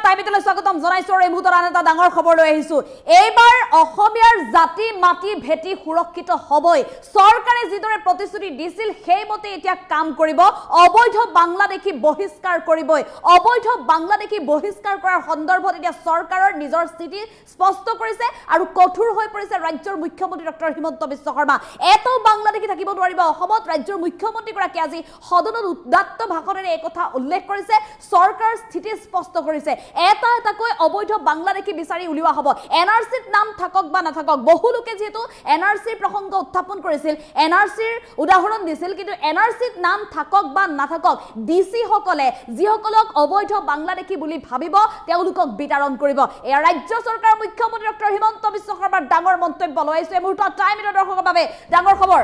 টাইমিটলৈ স্বাগতম জনাইছো আৰু এই মুহূৰ্তত আন এটা ডাঙৰ খবৰ লৈ আহিছো এইবাৰ অসমীয়াৰ জাতি মাটি ভেটি সুৰক্ষিত হবই চৰকাৰে যিদৰে প্ৰতিশ্ৰুতি দিছিল সেইমতে এতিয়া কাম কৰিব অবৈধ বাংলাদেশী বহিষ্কাৰ কৰিবই অবৈধ বাংলাদেশী বহিষ্কাৰ কৰাৰ সন্দৰ্ভত এতিয়া চৰকাৰৰ নিজৰ স্থিতি স্পষ্ট কৰিছে আৰু কঠোৰ হৈ পৰিছে ৰাজ্যৰ মুখ্যমন্ত্ৰী ডক্টৰ হিমন্ত বিশ্ব শৰ্মা এটো বাংলাদেশী থাকিব নোৱাৰিব অসমত ৰাজ্যৰ মুখ্যমন্ত্ৰী গৰাকী আজি সদনত উদ্দাত্ত ভাষণেৰে এই কথা উল্লেখ কৰিছে চৰকাৰ স্থিতি স্পষ্ট কৰিছে এটা এটাকৈ অবৈধ বাংলাদেশী বিচাৰি উলিওৱা হ'ব এনআৰসিত নাম থাকক বা নাথাকক বহু লোকে যেহেতু এনআৰসিৰ প্ৰসংগ উত্থাপন কৰিছিল এনআৰসিৰ উদাহৰণ দিছিল কিন্তু এনআৰসিত নাম থাকক বা নাথাকক ডিসি সকলে যিসকলক অবৈধ বাংলাদেশী বুলি ভাবিব তেওঁলোকক বিতৰণ কৰিব এই ৰাজ্য চৰকাৰৰ মুখ্যমন্ত্ৰী ডক্টৰ হিমন্ত বিশ্ব শৰ্মাৰ ডাঙৰ মন্তব্য লৈছে এই মুহূৰ্তত টাইমিটৰ দৰ্শকৰ বাবে ডাঙৰ খবৰ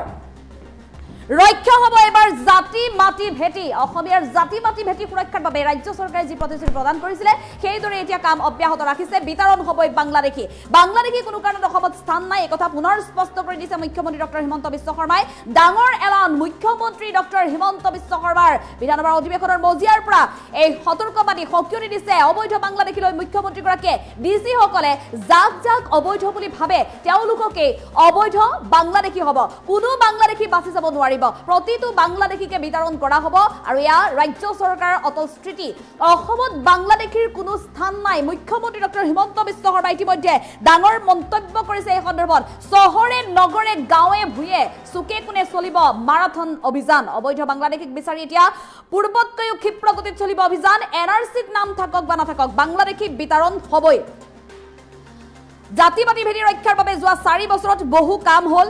ৰক্ষা হ'ব এবাৰ জাতি মাটি ভেটি অসমীয়াৰ জাতি মাটি ভেটি সুৰক্ষাৰ বাবে ৰাজ্য চৰকাৰে যি প্ৰতিশ্ৰুতি প্ৰদান কৰিছিল সেইদৰে এতিয়া কাম অব্যাহত ৰাখিছে বিতৰণ হ'বই বাংলাদেশী কোনো কাৰণত অসমত স্থান নাই একথা পুনৰ স্পষ্ট কৰি দিছে মুখ্যমন্ত্ৰী ডক্টৰ হিমন্ত বিশ্ব শৰ্মাই ডাঙৰ এলান মুখ্যমন্ত্ৰী ডক্টৰ হিমন্ত বিশ্ব শৰ্মাৰ বিধানসভাৰ অধিৱেশনৰ মজিয়াৰ পৰা এই সতৰ্কবাণী সকিয়নি দিছে অবৈধ বাংলাদেশীলৈ মুখ্যমন্ত্ৰীগৰাকীয়ে ডিসি সকলে যাক অবৈধ বুলি ভাবে তেওঁলোককে অবৈধ বাংলাদেশী হ'ব কোনো বাংলাদেশী বাছি যাব নোৱাৰে প্ৰতিটো বাংলাদেশীকে বিতৰণ কৰা হ'ব আৰু ইয়া ৰাজ্য চৰকাৰৰ অতস্ত্ৰিতি অসমত বাংলাদেশীৰ কোনো স্থান নাই মুখ্যমন্ত্ৰী ডক্টৰ হিমন্ত বিশ্ব শৰ্মা ইতিমধ্যে ডাঙৰ মন্তব্য কৰিছে এই সন্দৰ্ভত চহৰে নগৰে গাঁৱে ভূঞে চুকে কোণে চলিব মাৰাথন অভিযান অবৈধ বাংলাদেশীক বিচাৰি এতিয়া পূৰ্বতকৈও ক্ষিপ্ৰ গতিত চলিব অভিযান এনআৰসিত নাম থাকক বা নাথাকক বাংলাদেশী বিতৰণ হ'বই জাতি মাটি ভেটি ৰক্ষাৰ বাবে যোৱা 4 বছৰত বহু কাম হ'ল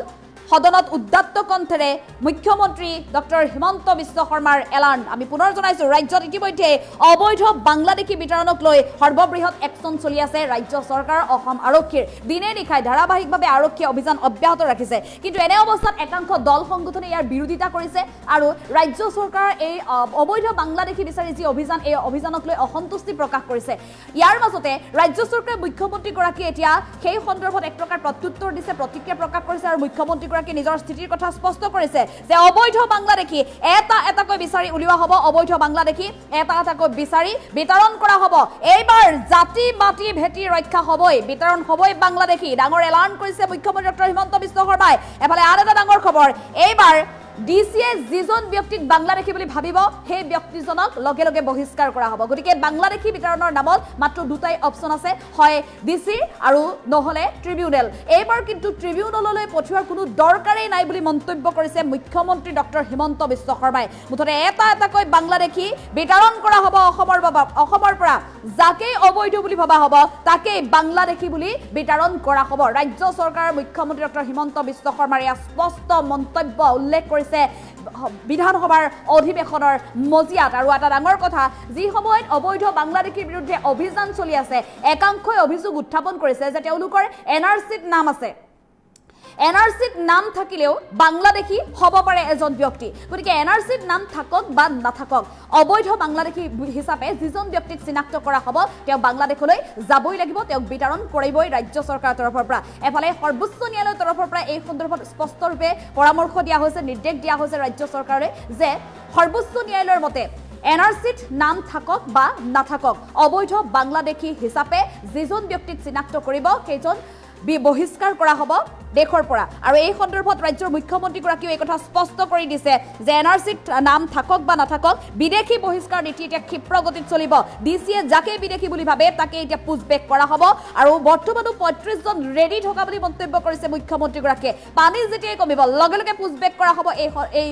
সদনত উদ্দাত্ত কণ্ঠেৰে মুখ্যমন্ত্ৰী ডক্টৰ হিমন্ত বিশ্ব শৰ্মাৰ এলান আমি পুনৰ জনাইছো ৰাজ্যত ইতিমধ্যে অবৈধ বাংলাদেশী বিতৰণক লৈ সৰ্ববৃহৎ একচন চলি আছে ৰাজ্য চৰকাৰ অসম আৰক্ষীৰ দিনে নিশাই ধাৰাবাহিকভাৱে আৰক্ষী অভিযান অব্যাহত ৰাখিছে কিন্তু এনে অৱস্থাত একাংশ দল সংগঠনে ইয়াৰ বিৰোধিতা কৰিছে আৰু ৰাজ্য চৰকাৰৰ এই অবৈধ বাংলাদেশী বিচাৰি যি অভিযান এই অভিযানক লৈ অসন্তুষ্টি প্ৰকাশ কৰিছে ইয়াৰ মাজতে ৰাজ্য চৰকাৰৰ মুখ্যমন্ত্ৰী গৰাকী এতিয়া সেই সন্দৰ্ভত এক প্ৰকাৰ প্ৰত্যুত্তৰ দিছে প্ৰতিক্ৰিয়া প্ৰকাশ কৰিছে আৰু মুখ্যমন্ত্ৰী নিজৰ স্থিতিৰ কথা স্পষ্ট কৰিছে যে অবৈধ বাংলাদেশী এটা এটাকৈ বিচাৰি উলিওৱা হ'ব অবৈধ বাংলাদেশী এটা এটাকৈ বিচাৰি বিতৰণ কৰা হ'ব এইবাৰ জাতি মাটি ভেটি ৰক্ষা হ'বই বিতৰণ হ'বই বাংলাদেশী ডাঙৰ এলান কৰিছে মুখ্যমন্ত্ৰী ডক্টৰ হিমন্ত বিশ্ব শৰ্মাই এফালে আন এটা ডাঙৰ খবৰ এইবাৰ ডিসিয়ে যিজন ব্যক্তিক বাংলাদেশী বুলি ভাবিব সেই ব্যক্তিজনক লগে লগে বহিষ্কাৰ কৰা হ'ব গতিকে বাংলাদেশী বিতৰণৰ নামত মাত্ৰ দুটাই অপচন আছে হয় ডিসি আৰু নহলে ট্ৰিবিউনেল এইবাৰ কিন্তু ট্ৰিবিউনেললৈ পঠিওৱাৰ কোনো দৰকাৰেই নাই বুলি মন্তব্য কৰিছে মুখ্যমন্ত্ৰী ডক্টৰ হিমন্ত বিশ্ব শৰ্মাই মুঠতে এটা এটাকৈ বাংলাদেশী বিতৰণ কৰা হ'ব অসমৰ পৰা যাকেই অবৈধ বুলি ভাবা হ'ব তাকেই বাংলাদেশী বুলি বিতৰণ কৰা হ'ব ৰাজ্য চৰকাৰৰ মুখ্যমন্ত্ৰী ডক্টৰ হিমন্ত বিশ্ব শৰ্মাৰ স্পষ্ট মন্তব্য উল্লেখ কৰিছে বিধানসভাৰ অধিৱেশনৰ মজিয়াত আৰু এটা ডাঙৰ কথা যি সময়ত অবৈধ বাংলাদেশীৰ বিৰুদ্ধে অভিযান চলি আছে একাংশই অভিযোগ উত্থাপন কৰিছে যে তেওঁলোকৰ এনআৰসিত নাম আছে এনআৰসিত নাম থাকিলেও বাংলাদেশী হ'ব পাৰে এজন ব্যক্তি গতিকে এনআৰসিত নাম থাকক বা নাথাকক অবৈধ বাংলাদেশী হিচাপে যিজন ব্যক্তিক চিনাক্ত কৰা হ'ব তেওঁ বাংলাদেশলৈ যাবই লাগিব তেওঁক বিতৰণ কৰিবই ৰাজ্য চৰকাৰৰ তৰফৰ পৰা এফালে সৰ্বোচ্চ ন্যায়ালয়ৰ তৰফৰ পৰা এই সন্দৰ্ভত স্পষ্টৰূপে পৰামৰ্শ দিয়া হৈছে নিৰ্দেশ দিয়া হৈছে ৰাজ্য চৰকাৰে যে সৰ্বোচ্চ ন্যায়ালয়ৰ মতে এনআৰসিত নাম থাকক বা নাথাকক অবৈধ বাংলাদেশী হিচাপে যিজন ব্যক্তিক চিনাক্ত কৰিব সেইজন বহিষ্কাৰ কৰা হ'ব দেশৰ পৰা আৰু এই সন্দৰ্ভত ৰাজ্যৰ মুখ্যমন্ত্ৰীগৰাকীও এই কথা স্পষ্ট কৰি দিছে যে এনআৰসিত নাম থাকক বা নাথাকক বিদেশী বহিষ্কাৰ নীতি এতিয়া ক্ষিপ্ৰ গতিত চলিব ডিসিয়ে যাকে বিদেশী বুলি ভাবে তাকে এতিয়া পুছবেক কৰা হ'ব আৰু বৰ্তমানো 35 জন ৰেডি থকা বুলি মন্তব্য কৰিছে মুখ্যমন্ত্ৰীগৰাকীয়ে পানী যেতিয়াই কমিব লগে লগে পুছবেক কৰা হ'ব এই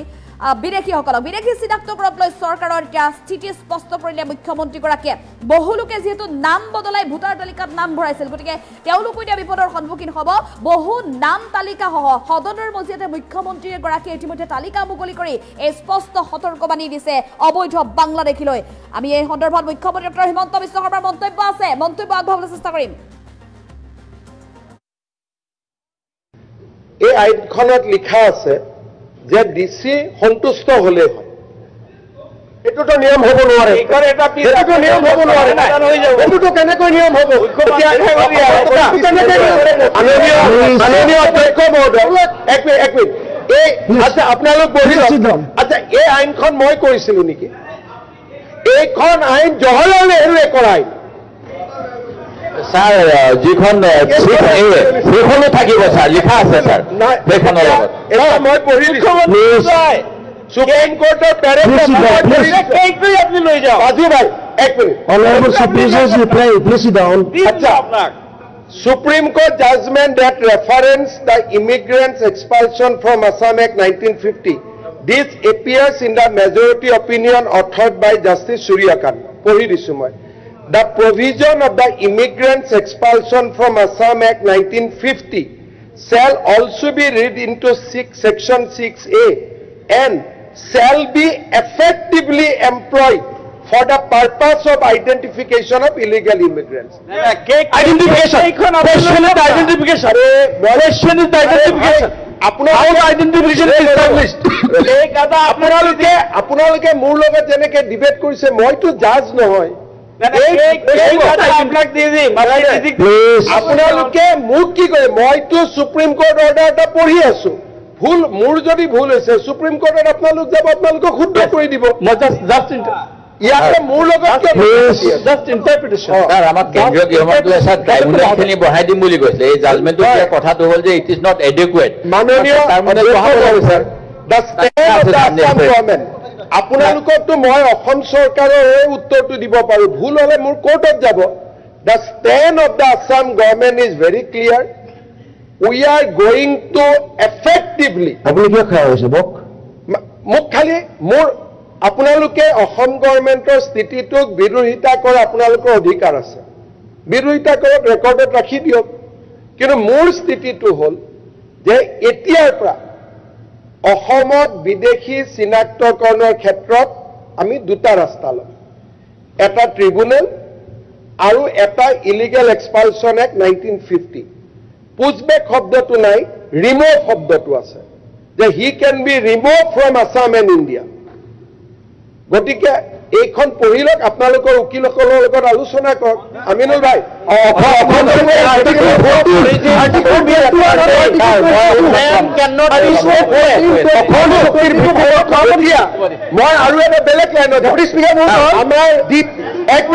বিদেশীসকলক বিদেশী চিনাক্ত কৰাক লৈ চৰকাৰৰ এতিয়া স্থিতি স্পষ্ট কৰিলে মুখ্যমন্ত্ৰীগৰাকীয়ে বহু লোকে যেহেতু নাম বদলাই ভোটাৰ তালিকাত নাম ভৰাইছিল গতিকে তেওঁলোকো এতিয়া বিপদৰ সন্মুখীন হ'ব বহু নাম তালিকা সহ সদনৰ মজিয়াতে মুখ্যমন্ত্ৰীগৰাকীয়ে ইতিমধ্যে তালিকা মুকলি কৰি এই স্পষ্ট সতৰ্কবাণী দিছে অবৈধ বাংলাদেশীলৈ আমি এই সন্দৰ্ভত মুখ্যমন্ত্ৰী ডক্টৰ হিমন্ত বিশ্ব শৰ্মাৰ মন্তব্য আছে মন্তব্য আগবঢ়াবলৈ চেষ্টা কৰিম এই আইনখনত লিখা আছে যে ডিসি সন্তুষ্ট হলে হয় এটোটো নিয়ম হ'ব নোৱাৰে এটোটো নিয়ম হ'ব নোৱাৰে এটোটো কেনেকৈ নিয়ম হ'ব মাননীয় অধ্যক্ষ মহোদয় এক মিনিট এই আচ্ছা আপোনালোক বহি আচ্ছা এই আইনখন মই কৰিছিলো নেকি এইখন আইন জৱাহৰলাল নেহৰুৱে কৰা আইন স্যাৰ যিখন সেইখনো থাকিব স্যাৰ লিখা আছে স্যাৰ সেইখনৰ লগত এটা মই পঢ়ি দিছো সুপ্ৰিম কোৰ্টৰ পেৰেগ্ৰাফ আপুনি লৈ যাওক আজি ভাই এক minute Honorable Supervisors, reply, please sit down. Supreme Court judgment that reference the immigrants expulsion from Assam Act 1950. This appears in the majority opinion authored by Justice Surya Kant. Pori disu moi. The provision of the immigrants expulsion from Assam Act 1950 shall also be read into section 6A and shall be effectively employed for the purpose of identification of illegal immigrants. Identification. Question is identification. Question is identification. How identification is established? আপোনালোকে মোৰ লগত যেনেকে debate কৰিছে মইতো জাজ নহয় আপোনালোকে মোক কি কৰে মইতো সুপ্ৰিম কোৰ্ট অৰ্ডাৰ এটা পঢ়ি আছো ভুল মোৰ যদি ভুল হৈছে সুপ্ৰিম কোৰ্টত আপোনালোক যাব আপোনালোকক শুদ্ধ কৰি দিব ইয়াতে মোৰ লগত জাষ্ট ইণ্টাৰপ্ৰিটেশ্যন স্যাৰ আমাক কেন্দ্ৰীয় গৃহমন্ত্ৰীয়ে স্যাৰ ট্ৰাইব্যুনেলখিনি বঢ়াই দিম বুলি কৈছে এই জাজমেণ্টটো কথাটো হ'ল যে ইট ইজ নট এডিকুৱেট মাননীয় আপোনালোককতো মই অসম চৰকাৰৰ এই উত্তৰটো দিব পাৰো ভুল হলে মোৰ কোৰ্টত যাব the stand of the Assam government is very clear we are going to effectively আপুনি কিয় খাই হৈছে বক মোক খালি মোৰ আপোনালোকে অসম গভৰ্ণমেণ্টৰ স্থিতিটোক বিৰোধিতা কৰা আপোনালোকৰ অধিকাৰ আছে বিৰোধিতা কৰক ৰেকৰ্ডত ৰাখি দিয়ক কিন্তু মোৰ স্থিতিটো হ'ল যে এতিয়াৰ পৰা অসমত বিদেশী চিনাক্তকৰণৰ ক্ষেত্ৰত আমি দুটা ৰাস্তা ল'ম এটা ট্ৰিব্যুনেল আৰু এটা ইলিগেল এক্সপালছন এক্ট 1950 পুছবেক শব্দটো নাই ৰিমুভ শব্দটো আছে যে he can be remove from Assam and India গতিকে এইখন পঢ়ি লওক আপোনালোকৰ উকিলসকলৰ লগত আলোচনা কৰক আমিনুল ভাই মই আৰু এটা বেলেগ লাইনত আমাৰ এক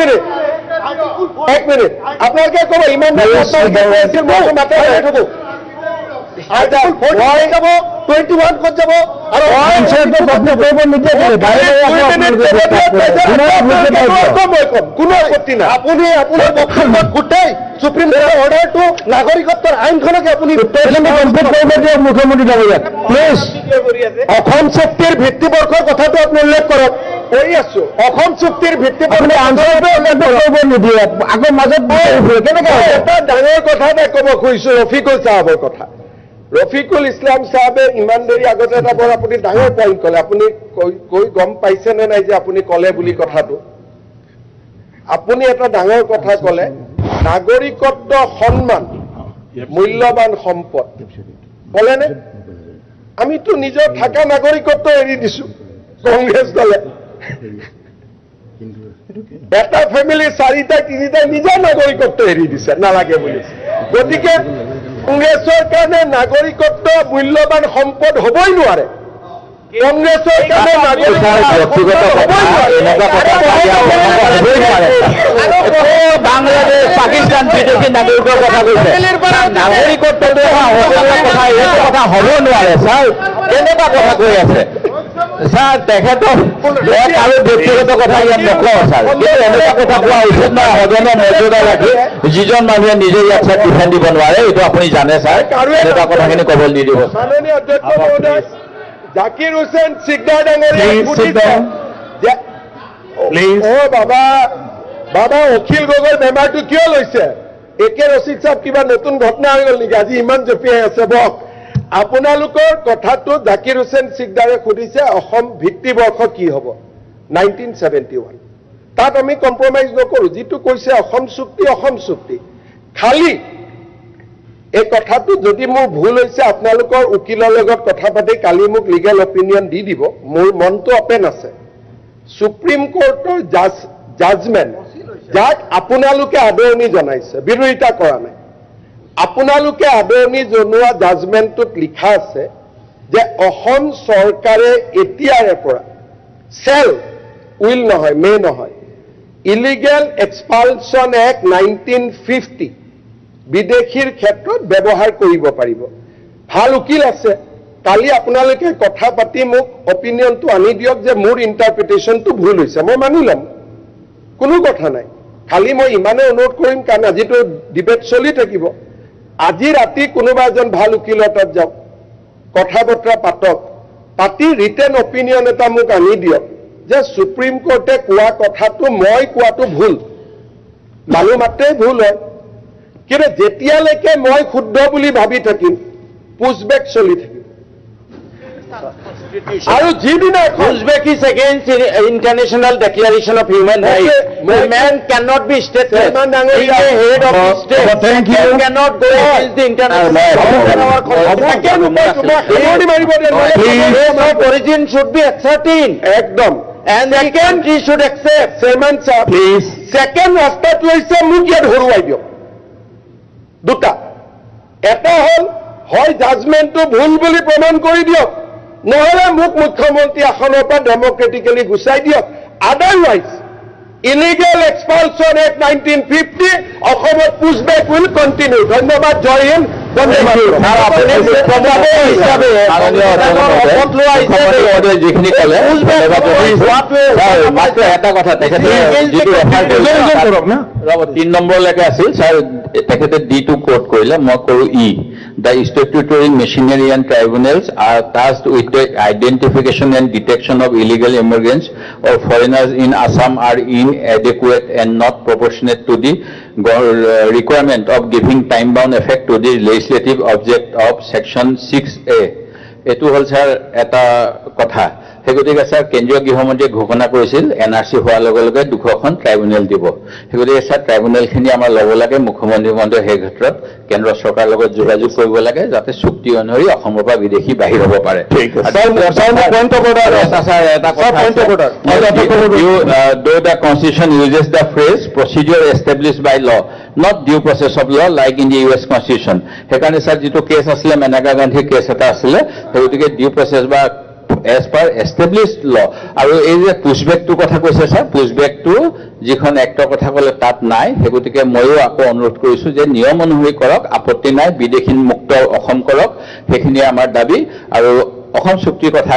মিনিট আপোনালোকে ক'ব ইমান মাতে 21 ক'ত যাব আৰু কোনো আপত্তি নাই আপুনি আপোনাৰ বক্তব্যত গোটেই সুপ্ৰিম কোৰ্টৰ অৰ্ডাৰটো নাগৰিকত্বৰ আইনখনকে আপুনি মুখ্যমন্ত্ৰী প্লিজ অসম চুক্তিৰ ভিত্তিবৰ্ষৰ কথাটো আপুনি উল্লেখ কৰক কৰি আছো অসম চুক্তিৰ ভিত্তিবৰ্ষ নিদিয়ে আকৌ মাজত কেনেকৈ এটা ডাঙৰ কথা এটা ক'ব খুজিছো ৰফিকুল চাহাবৰ কথা ৰফিকুল ইছলাম চাহাবে ইমান দেৰি আগতে এটা বৰ আপুনি ডাঙৰ পইণ্ট ক'লে আপুনি কৈ গম পাইছেনে নাই যে আপুনি ক'লে বুলি কথাটো আপুনি এটা ডাঙৰ কথা ক'লে নাগৰিকত্ব সন্মান মূল্যৱান সম্পদ ক'লেনে আমিতো নিজৰ থকা নাগৰিকত্ব এৰি দিছো কংগ্ৰেছ দলে এটা ফেমিলি 4টা 3টা নিজৰ নাগৰিকত্ব এৰি দিছে নালাগে বুলি গতিকে কংগ্ৰেছৰ কাৰণে নাগৰিকত্ব মূল্যৱান সম্পদ হ'বই নোৱাৰে কংগ্ৰেছৰ কাৰণে বাংলাদেশ পাকিস্তান বিদেশী নাগৰিকৰ কথা কৈছে নাগৰিকত্বটো কথা হ'ব নোৱাৰে ছাৰ কেনেকুৱা কথা কৈ আছে ছাৰ তেখেতৰ আৰু ব্যক্তিগত কথা ইয়াত নকওঁ ছাৰ কিন্তু এনেকুৱা কথা কোৱা উচিত নহয় সদনৰ মৰ্যাদা ৰাখি যিজন মানুহে নিজে ইয়াত ছাৰ ডিফেণ্ড দিব নোৱাৰে এইটো আপুনি জানে ছাৰ এনেকুৱা কথাখিনি ক'বলৈ নিদিব মাননীয় অধ্যক্ষ মহোদয় জাকিৰ হুছেইন সিকদাৰ বাবা অখিল গগৈ বেমাৰটো কিয় লৈছে একে ৰচিদ সাহেব কিবা নতুন ঘটনা হৈ গ'ল নেকি আজি ইমান জপিয়াই আছে বক আপোনালোকৰ কথাটো জাকিৰ হুছেইন সিকদাৰে সুধিছে অসম ভিত্তিবৰ্ষ কি হ'ব 1971 তাত আমি কম্প্ৰমাইজ নকৰোঁ যিটো কৈছে অসম চুক্তি খালি এই কথাটো যদি মোৰ ভুল হৈছে আপোনালোকৰ উকিলৰ লগত কথা পাতি কালি মোক লিগেল অপিনিয়ন দি দিব মোৰ মনটো অপেন আছে সুপ্ৰিম কোৰ্টৰ জাজমেণ্ট যাক আপোনালোকে আদৰণি জনাইছে বিৰোধিতা কৰা নাই আপোনালোকে আদৰণি জনোৱা জাজমেণ্টটোত লিখা আছে যে অসম চৰকাৰে এতিয়াৰে পৰা চেল উইল নহয় মে নহয় ইলিগেল এক্সপালছন এক্ট 1950 বিদেশীৰ ক্ষেত্ৰত ব্যৱহাৰ কৰিব পাৰিব। ভাল উকিল আছে, কালি আপোনালোকে কথা পাতি মোক অপিনিয়নটো আনি দিয়ক যে মোৰ ইণ্টাৰপ্ৰিটেশ্যনটো ভুল হৈছে, মই মানি ল'ম, কোনো কথা নাই। খালি মই ইমানে অনুৰোধ কৰিম, কাৰণ আজিতো ডিবেট চলি থাকিব, আজি ৰাতি কোনোবা এজন ভাল উকিলৰ তাত যাওক, কথা বতৰা পাতক, পাতি ৰিটেন অপিনিয়ন এটা মোক আনি দিয়ক যে সুপ্ৰিম কোৰ্টে কোৱা কথাটো মই কোৱাটো ভুল। মানুহ মাত্ৰেই ভুল হয়, কিন্তু যেতিয়ালৈকে মই শুদ্ধ বুলি ভাবি থাকিম পুছবেক চলি থাকিম। আৰু যিদিনা Uzbek is against international declaration of human rights. A man cannot be stateless. He is the head of the state. Thank you. He cannot go against the international Place of origin should be ascertained. একদম And the country should accept. Chairman সাহেব please, second ৰাস্তাটো হৈছে মোক ইয়াত হৰুৱাই দিয়ক। দুটা, এটা হ'ল হয় জাজমেণ্টটো ভুল বুলি প্ৰমাণ কৰি দিয়ক, নহ'লে মোক মুখ্যমন্ত্ৰী আসনৰ পৰা ডেমক্ৰেটিকেলি গুচাই দিয়ক। আদাৰৱাইজ ইলিগেল এক্সপালছন এক্ট 1950 অসমত পুছবেক উইল কণ্টিনিউ। ধন্যবাদ, জয় হিন্দ, বন্দে মাতৰম। যিখিনি ক'লে মাত্ৰ এটা কথা, তেখেতে 3 নম্বৰলৈকে আছিল ছাৰ, তেখেতে D2 কোট কৰিলে, মই কৰোঁ E. The statutory machinery and tribunals are tasked with the identification and detection of illegal immigrants or foreigners in Assam are inadequate and not proportionate to the requirement of giving time-bound effect to the legislative object of Section 6A. এটো হ'ল sir এটা কথা। সেই গতিকে sir কেন্দ্ৰীয় গৃহমন্ত্ৰীয়ে ঘোষণা কৰিছিল NRC হোৱাৰ লগে লগে 2খন ট্ৰাইব্যুনেল দিব। সেই গতিকে ছাৰ ট্ৰাইব্যুনেলখিনি আমাৰ ল'ব লাগে, মুখ্যমন্ত্ৰী মহোদয়ে সেই ক্ষেত্ৰত কেন্দ্ৰ চৰকাৰৰ লগত যোগাযোগ কৰিব লাগে, যাতে চুক্তি অনুসৰি অসমৰ পৰা বিদেশী বাহিৰ হ'ব পাৰে। Though the constitution uses the phrase procedure established by law, not due process of law like in the US constitution, সেইকাৰণে ছাৰ যিটো কেছ আছিলে মেনকা গান্ধীৰ কেছ এটা আছিলে, সেই গতিকে ডিউ প্ৰচেছ বা এজ পাৰ এষ্টাব্লিছড ল। আৰু এই যে পুছবেকটোৰ কথা কৈছে ছাৰ, পুছবেকটো যিখন এক্টৰ কথা ক'লে তাত নাই। সেই গতিকে ময়ো আকৌ অনুৰোধ কৰিছোঁ যে নিয়ম অনুসৰি কৰক, আপত্তি নাই, বিদেশী মুক্ত অসম কৰক, সেইখিনি আমাৰ দাবী। আৰু অসম চুক্তিৰ কথা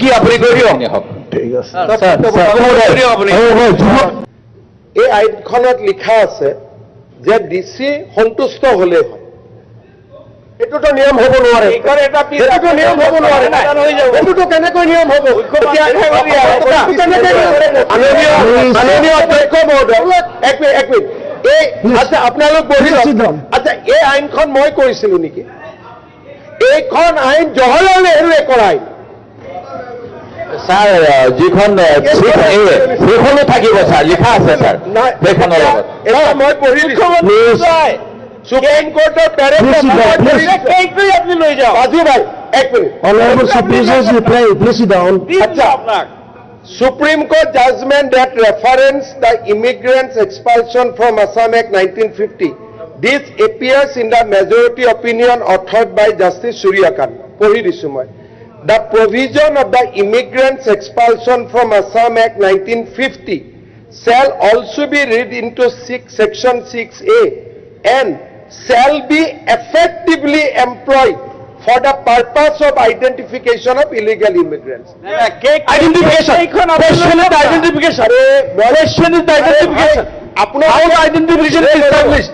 কি আপুনি কৰি দিয়ক। এই আইনখনত লিখা আছে যে DC সন্তুষ্ট হ'লে হয়, এইটোতো নিয়ম হ'ব নোৱাৰে, এইটোতো নিয়ম হ'ব নোৱাৰে, এইটোতো কেনেকৈ নিয়ম হ'ব? মাননীয় অধ্যক্ষ মহোদয়, এক মিনিট, এই আচ্ছা আপোনালোক বহি লওক। আচ্ছা, এই আইনখন মই কৰিছিলো নেকি? এইখন আইন জৱাহৰলাল নেহৰুৱে কৰা আইন। ছাৰ যিখন সেইখনো থাকিব ছাৰ, লিখা আছে ছাৰ সেইখনৰ লগত। মই পঢ়ি সুপ্ৰিম কোৰ্টৰ আপুনি লৈ যাওক। আজি ভাই এক minute, Supreme Court judgment that reference the immigrants expulsion from Assam Act 1950. This appears in the majority opinion authored by Justice Surya Kant. পঢ়ি দিছো মই। The provision of the immigrants expulsion from Assam Act 1950 shall also be read into Section 6A and shall be effectively employed for the purpose of identification of illegal immigrants. Identification. Question is identification. Question is identification. How identification is established?